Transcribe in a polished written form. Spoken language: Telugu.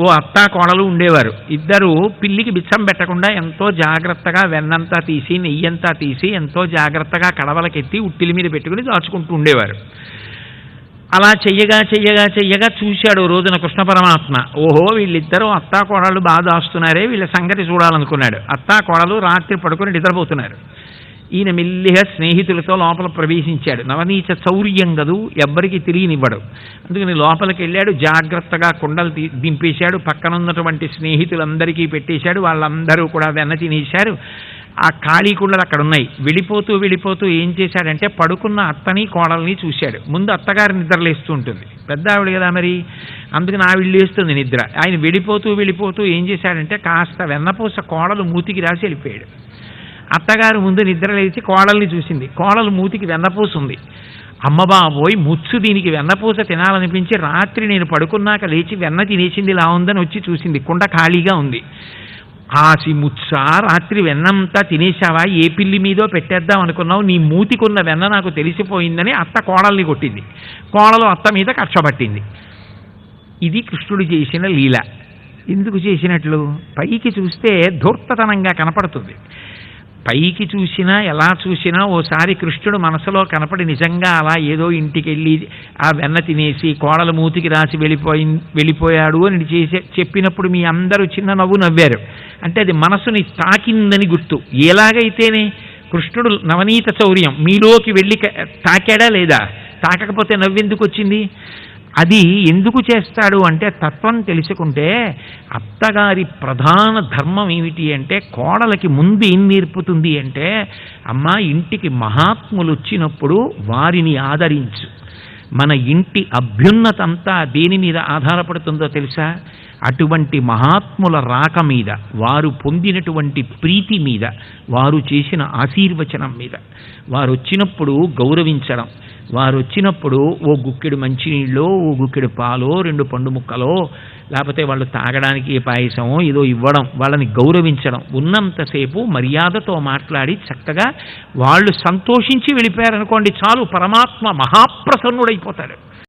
ఓ అత్తా కోడలు ఉండేవారు. ఇద్దరు పిల్లికి బిచ్చం పెట్టకుండా ఎంతో జాగ్రత్తగా వెన్నంతా తీసి నెయ్యంతా తీసి ఎంతో జాగ్రత్తగా కడవలకెత్తి ఉట్టిలి మీద పెట్టుకుని దాచుకుంటూ ఉండేవారు. అలా చెయ్యగా చెయ్యగా చెయ్యగా చూశాడు రోజున కృష్ణ పరమాత్మ. ఓహో, వీళ్ళిద్దరూ అత్తా కోడళ్ళు బాగా దాస్తున్నారే, వీళ్ళ సంగతి చూడాలనుకున్నాడు. అత్తా కోడలు రాత్రి పడుకొని నిద్రపోతున్నారు. ఈయన మెల్లిగా స్నేహితులతో లోపల ప్రవేశించాడు. నవనీత చౌర్యం గదు, ఎవ్వరికి తెలియనివ్వడు. అందుకని లోపలికి వెళ్ళాడు. జాగ్రత్తగా కుండలు దింపేశాడు. పక్కనున్నటువంటి స్నేహితులందరికీ పెట్టేశాడు. వాళ్ళందరూ కూడా వెన్న తినేశారు. ఆ ఖాళీ కుండలు అక్కడ ఉన్నాయి. వెళ్ళిపోతూ వెళ్ళిపోతూ ఏం చేశాడంటే పడుకున్న అత్తని కోడల్ని చూశాడు. ముందు అత్తగారి నిద్రలేస్తూ ఉంటుంది, పెద్ద ఆవిడ కదా మరి, అందుకని ఆవిడ లేస్తుంది నిద్ర. ఆయన వెళ్ళిపోతూ వెళ్ళిపోతూ ఏం చేశాడంటే కాస్త వెన్నపూస కోడలు మూతికి రాసి వెళ్ళిపోయాడు. అత్తగారు ముందు నిద్ర లేచి కోడల్ని చూసింది. కోడలు మూతికి వెన్నపూస ఉంది. అమ్మబాబోయ్, ముచ్చు దీనికి వెన్నపూస తినాలనిపించి రాత్రి నేను పడుకున్నాక లేచి వెన్న తినేసింది ఇలా ఉందని వచ్చి చూసింది. కుండ ఖాళీగా ఉంది. ఆసి ముచ్చ, రాత్రి వెన్నంతా తినేశావా? ఏ పిల్లి మీదో పెట్టేద్దాం అనుకున్నావు? నీ మూతికున్న వెన్న నాకు తెలిసిపోయిందని అత్త కోడల్ని కొట్టింది. కోడలు అత్త మీద కక్షపట్టింది. ఇది కృష్ణుడు చేసిన లీల. ఎందుకు చేసినట్లు? పైకి చూస్తే ధూర్తతనంగా కనపడుతుంది. పైకి చూసినా ఎలా చూసినా ఓసారి కృష్ణుడు మనసులో కనపడి నిజంగా అలా ఏదో ఇంటికి వెళ్ళి ఆ వెన్న తినేసి కోడల మూతికి రాసి వెళ్ళిపోయాడు అని చెప్పినప్పుడు మీ అందరూ చిన్న నవ్వు నవ్వారు. అంటే అది మనసుని తాకిందని గుర్తు. ఎలాగైతేనే కృష్ణుడు నవనీత చౌర్యం మీలోకి వెళ్ళి తాకాడా లేదా? తాకకపోతే నవ్వెందుకు వచ్చింది? అది ఎందుకు చేస్తాడు అంటే తత్వం తెలుసుకుంటే అత్తగారి ప్రధాన ధర్మం ఏమిటి అంటే కోడలకి ముందు ఏం నేర్పుతుంది అంటే, అమ్మ ఇంటికి మహాత్ములు వచ్చినప్పుడు వారిని ఆదరించు. మన ఇంటి అభ్యున్నతంతా దేని మీద ఆధారపడుతుందో తెలుసా? అటువంటి మహాత్ముల రాక మీద, వారు పొందినటువంటి ప్రీతి మీద, వారు చేసిన ఆశీర్వచనం మీద. వారు వచ్చినప్పుడు గౌరవించడం, వారు వచ్చినప్పుడు ఓ గుక్కెడు మంచినీళ్ళో, ఓ గుక్కెడు పాలో, 2 పండు ముక్కలో, లేకపోతే వాళ్ళు తాగడానికి పాయసమో ఏదో ఇవ్వడం, వాళ్ళని గౌరవించడం, ఉన్నంతసేపు మర్యాదతో మాట్లాడి చక్కగా వాళ్ళు సంతోషించి వెళ్ళిపోయారనుకోండి చాలు, పరమాత్మ మహాప్రసన్నుడైపోతాడు.